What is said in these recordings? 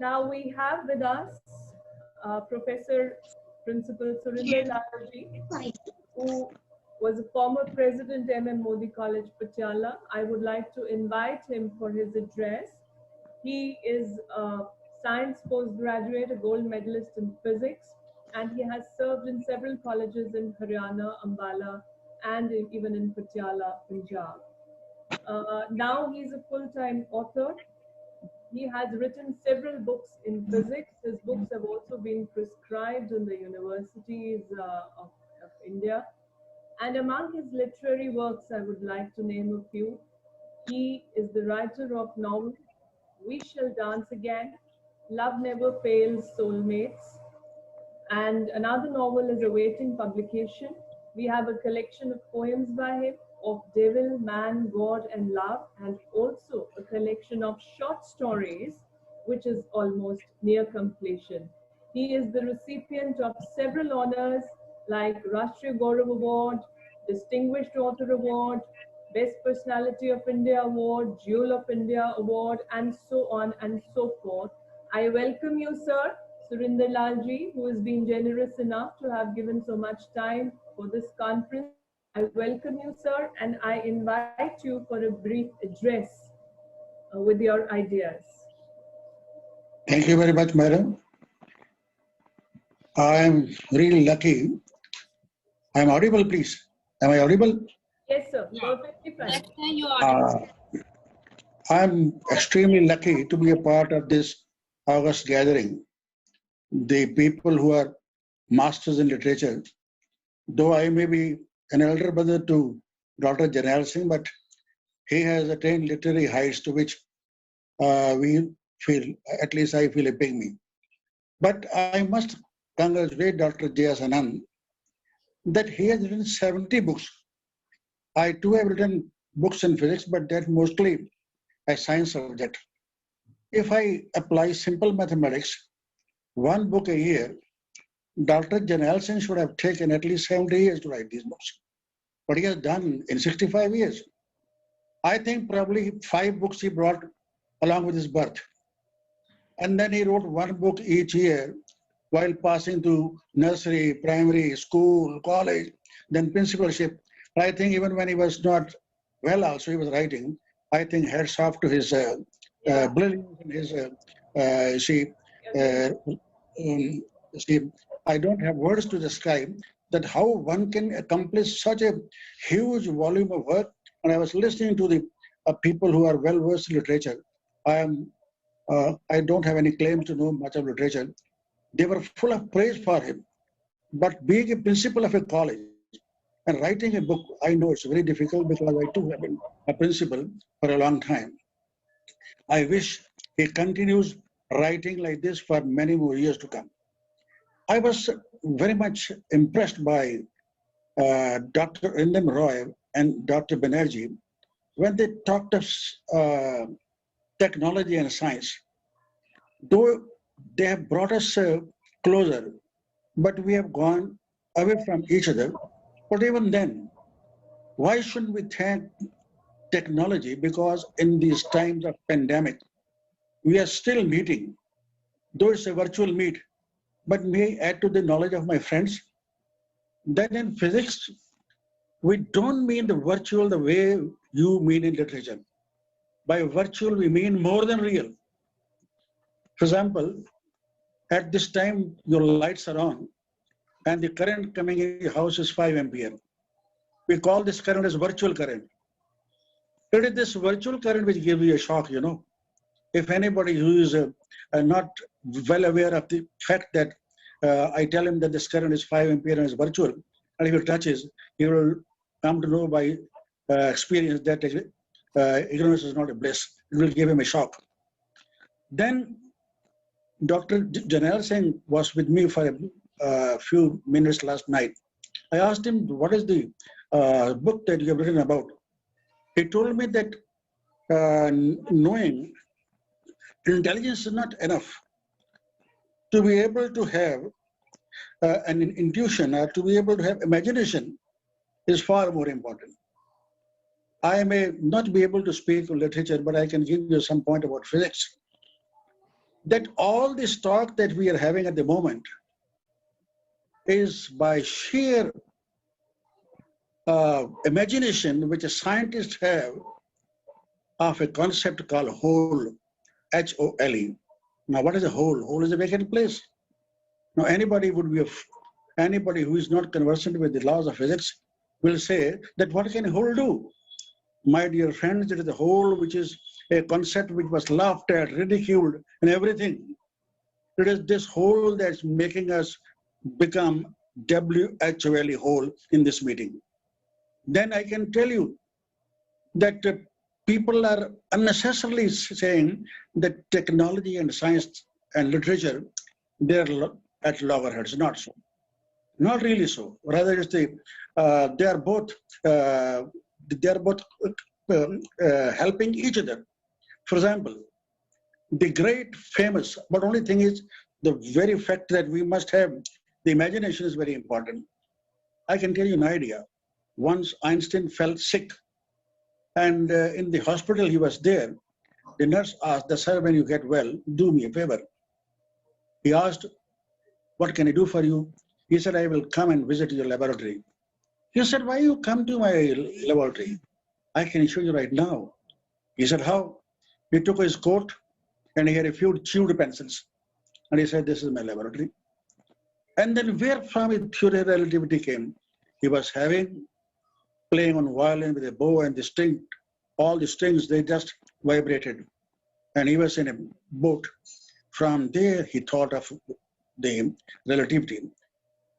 Now we have with us Professor Principal Surindra, who was a former President M.M. Modi College, Patiala. I would like to invite him for his address. He is a science postgraduate, a gold medalist in physics, and he has served in several colleges in Haryana, Ambala, and even in Patiala, Punjab. Now he's a full-time author. He has written several books in physics. His books have also been prescribed in the universities of India. And among his literary works, I would like to name a few. He is the writer of novels We Shall Dance Again, Love Never Fails, Soulmates. And another novel is awaiting publication. We have a collection of poems by him of Devil, Man, God, and Love, and also a collection of short stories, which is almost near completion. He is the recipient of several honors like Rashtriya Gaurav Award, Distinguished Author Award, Best Personality of India Award, Jewel of India Award, and so on and so forth. I welcome you, sir, Surindra Lalji, who has been generous enough to have given so much time for this conference. I welcome you, sir, and I invite you for a brief address with your ideas. Thank you very much, madam. I am really lucky. I am audible, please. Am I audible? Yes, sir. Perfectly fine. I am extremely lucky to be a part of this August gathering. The people who are masters in literature, though I may be an elder brother to Dr. Janal Singh, but he has attained literary heights to which we feel, at least I feel, a pygmy. But I must congratulate Dr. J.S. Anand that he has written 70 books. I too have written books in physics, but that mostly a science subject. If I apply simple mathematics, one book a year, Dr. Janal Singh should have taken at least 70 years to write these books. What he has done in 65 years. I think probably 5 books he brought along with his birth. And then he wrote one book each year while passing through nursery, primary, school, college, then principalship. I think even when he was not well also, he was writing. I think hats off to his brilliance and his, I don't have words to describe that how one can accomplish such a huge volume of work. And I was listening to the people who are well versed in literature. I don't have any claims to know much of literature. They were full of praise for him. But being a principal of a college and writing a book, I know it's very difficult because I too have been a principal for a long time. I wish he continues writing like this for many more years to come. I was very much impressed by Dr. Indam Roy and Dr. Banerjee when they talked of technology and science. Though they have brought us closer, but we have gone away from each other. But even then, why shouldn't we thank technology? Because in these times of pandemic, we are still meeting, though it's a virtual meet, but may I add to the knowledge of my friends that in physics, we don't mean the virtual the way you mean in literature. By virtual, we mean more than real. For example, at this time, your lights are on and the current coming in your house is 5 ampere. We call this current as virtual current. It is this virtual current which gives you a shock, you know. If anybody who is not well aware of the fact that I tell him that this current is 5 ampere and is virtual, and if he touches, he will come to know by experience that ignorance is not a bliss. It will give him a shock. Then Dr. Janal Singh was with me for a few minutes last night. I asked him, what is the book that you have written about? He told me that knowing intelligence is not enough. To be able to have an intuition or to be able to have imagination is far more important. I may not be able to speak of literature, but I can give you some point about physics. that all this talk that we are having at the moment is by sheer imagination which a scientist have of a concept called whole, H-O-L-E. Now, what is a whole? Whole is a vacant place. Now, anybody who is not conversant with the laws of physics will say that what can a whole do? My dear friends, it is a whole which is a concept which was laughed at, ridiculed, and everything. It is this whole that's making us become W-H-O-L-E whole in this meeting. Then I can tell you that people are unnecessarily saying that technology and science and literature, they're at loggerheads. Not so. Not really so. Rather, it's they are both helping each other. For example, the great famous, but only thing is the very fact that we must have the imagination is very important. I can tell you an idea. Once Einstein fell sick, and in the hospital he was there. The nurse asked, "The sir, when you get well, do me a favor." He asked, "What can I do for you?" He said, "I will come and visit your laboratory." He said, "Why you come to my laboratory? I can show you right now." He said, "How?" He took his coat and he had a few chewed pencils. And he said, "This is my laboratory." And then where from his theory of relativity came? He was playing on violin with a bow and the string, all the strings, they just vibrated. And he was in a boat. From there, he thought of the relativity.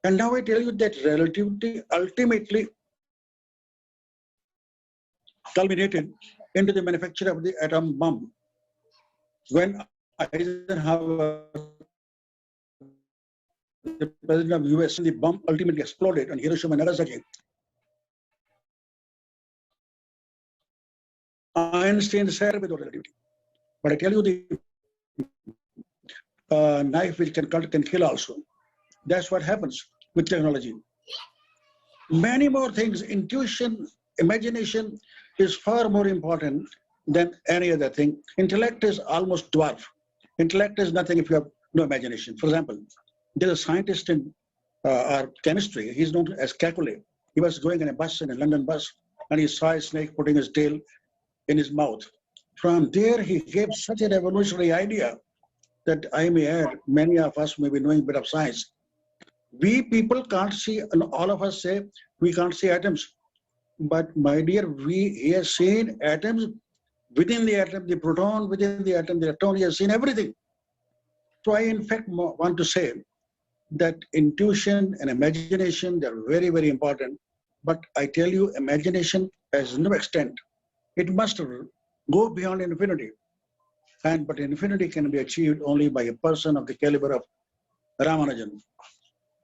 And now I tell you that relativity ultimately culminated into the manufacture of the atom bomb. When Eisenhower, the president of the US, the bomb ultimately exploded on Hiroshima and Nagasaki. Einstein said with relativity. But I tell you, the knife which can cut can kill also. That's what happens with technology. Many more things, intuition, imagination is far more important than any other thing. Intellect is almost dwarf. Intellect is nothing if you have no imagination. For example, there's a scientist in our chemistry, he's known as Kekulé. He was going in a bus, in a London bus, and he saw a snake putting his tail in his mouth. From there, he gave such a revolutionary idea that I may add, many of us may be knowing a bit of science. We people can't see, and all of us say, we can't see atoms. But my dear, we have seen atoms within the atom, the proton within the atom, the electron, we have seen everything. So I in fact want to say that intuition and imagination, they're very, very important. But I tell you, imagination has no extent. It must go beyond infinity. But infinity can be achieved only by a person of the caliber of Ramanujan.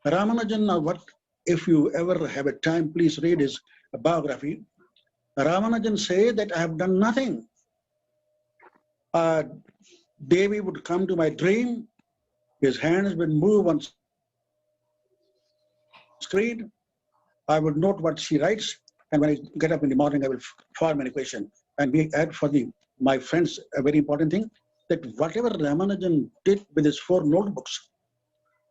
Ramanujan, what if you ever have a time, please read his biography. Ramanujan say that I have done nothing. Devi would come to my dream, his hands would move on screen, I would note what she writes, and when I get up in the morning, I will form an equation. And we add for my friends a very important thing, that whatever Ramanujan did with his 4 notebooks,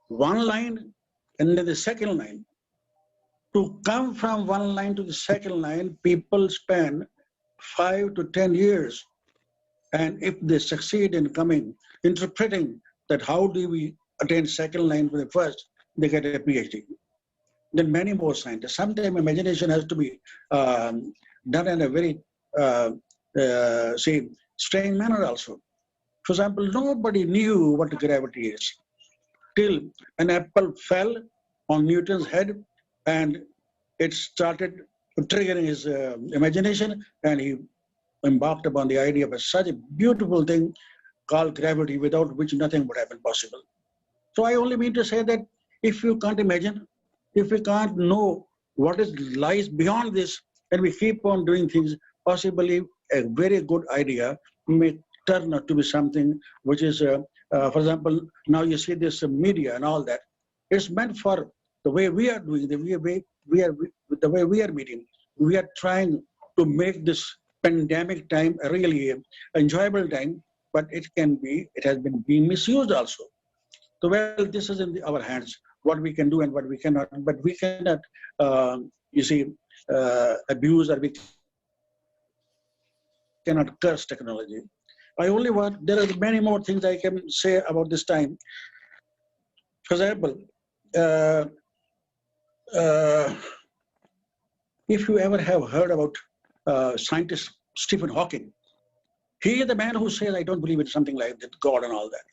one line and then the second line, to come from one line to the second line, people spend 5 to 10 years. And if they succeed in interpreting that how do we attain second line for the first, they get a PhD. Then many more scientists. Sometimes imagination has to be done in a very, strange manner also. For example, nobody knew what gravity is till an apple fell on Newton's head and it started triggering his imagination, and he embarked upon the idea of such a beautiful thing called gravity, without which nothing would have been possible. So I only mean to say that if you can't imagine, if we can't know what lies beyond this, and we keep on doing things, possibly a very good idea may turn out to be something which is, for example, now you see this media and all that. It's meant for the way we are doing, the way we are meeting. We are trying to make this pandemic time a really enjoyable time, but it has been being misused also. So, well, this is in our hands, what we can do and what we cannot, but we cannot, you see, abuse, or we cannot curse technology. I only want, there are many more things I can say about this time. For example, uh, uh, if you ever have heard about scientist Stephen Hawking, he is the man who says, I don't believe in something like that, God and all that.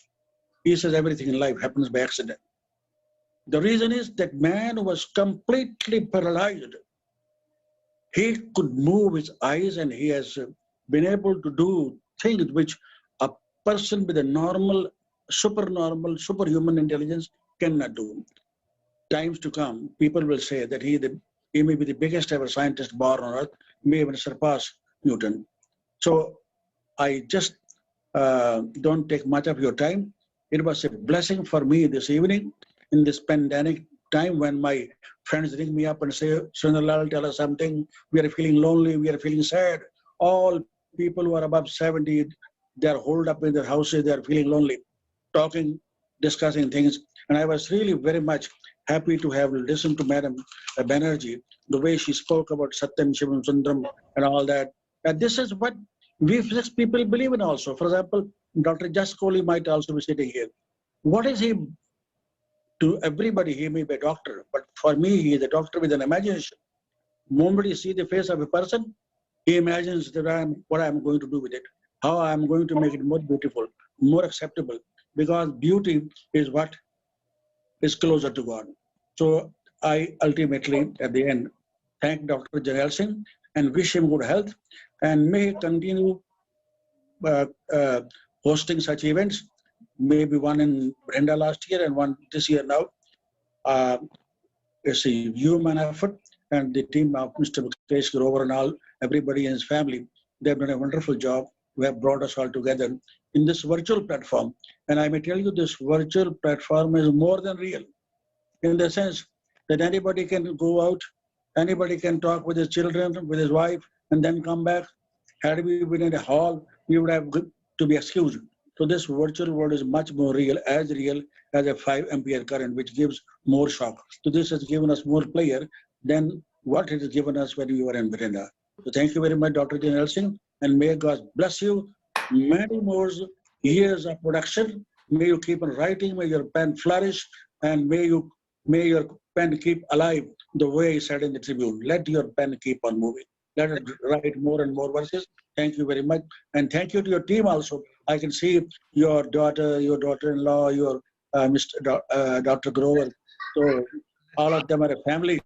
He says everything in life happens by accident. The reason is that man was completely paralyzed. He could move his eyes and he has been able to do things which a person with a normal, superhuman intelligence cannot do. Times to come, people will say that he may be the biggest ever scientist born on earth, may even surpass Newton. So I just don't take much of your time. It was a blessing for me this evening in this pandemic time when my friends ring me up and say, Surindra, tell us something. We are feeling lonely. We are feeling sad. All people who are above 70, they are holed up in their houses. They are feeling lonely, talking, discussing things. And I was really very much happy to have listened to Madam Banerjee, the way she spoke about Satyam, Shivam, Sundram and all that. And this is what we physics people believe in also. For example, Dr. Jas Kohli might also be sitting here. What is he to everybody? He may be a doctor, but for me, he is a doctor with an imagination. The moment you see the face of a person, he imagines that what I'm going to do with it, how I'm going to make it more beautiful, more acceptable, because beauty is what is closer to God. So I ultimately, at the end, thank Dr. Janel Singh and wish him good health, and may he continue uh, uh, hosting such events, maybe one in Brenda last year and one this year now. Uh, it's a human effort, and the team of Mr. Mukesh Grover and all, everybody and his family, they've done a wonderful job. We have brought us all together in this virtual platform. And I may tell you, this virtual platform is more than real, in the sense that anybody can go out, anybody can talk with his children, with his wife, and then come back. Had we been in a hall, we would have to be excused. So this virtual world is much more real as a 5 ampere current, which gives more shock. So this has given us more player than what it has given us when we were in Britannia. So thank you very much, Dr. Janel Singh, and may God bless you. Many more years of production. May you keep on writing, may your pen flourish, and may your pen keep alive the way he said in the Tribune. Let your pen keep on moving. Let it write more and more verses. Thank you very much. And thank you to your team also. I can see your daughter-in-law, your Dr. Grover. So all of them are a family.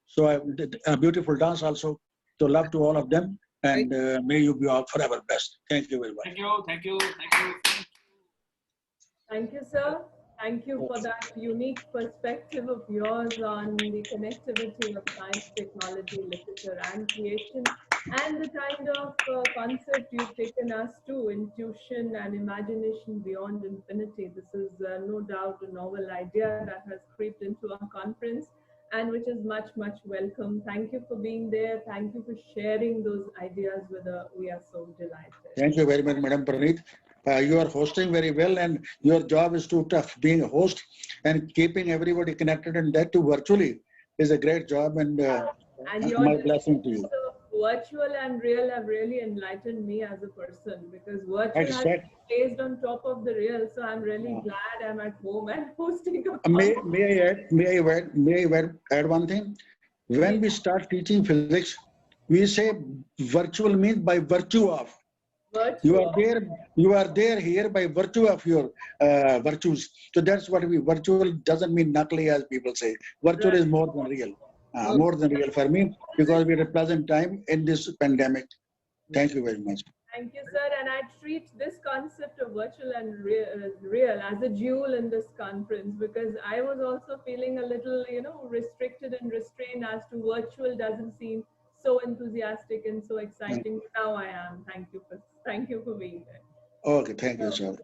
So I did a beautiful dance also. So love to all of them. And may you be all forever blessed. Thank you very much. Thank you, sir. Thank you for that unique perspective of yours on the connectivity of science, technology, literature, and creation, and the kind of concept you've taken us to, intuition and imagination beyond infinity. This is no doubt a novel idea that has creeped into our conference and which is much, much welcome. Thank you for being there. Thank you for sharing those ideas with us. We are so delighted. Thank you very much, Madam Praneeth. You are hosting very well, and your job is too tough. Being a host and keeping everybody connected, and that too virtually, is a great job, and your my blessing to you. Virtual and real have really enlightened me as a person, because virtual has been placed on top of the real. So I'm really glad I'm at home and hosting a May I add one thing? When we start teaching physics, we say virtual means by virtue of. You are there here by virtue of your virtues. So that's what virtual doesn't mean knuckly, as people say. Virtual is more than real. More than real for me, because we're at a pleasant time in this pandemic. Thank you very much. Thank you, sir. And I treat this concept of virtual and real as a jewel in this conference, because I was also feeling a little, restricted and restrained as to virtual doesn't seem so enthusiastic and so exciting. Now I am. Thank you for being there. Okay, thank you, sir.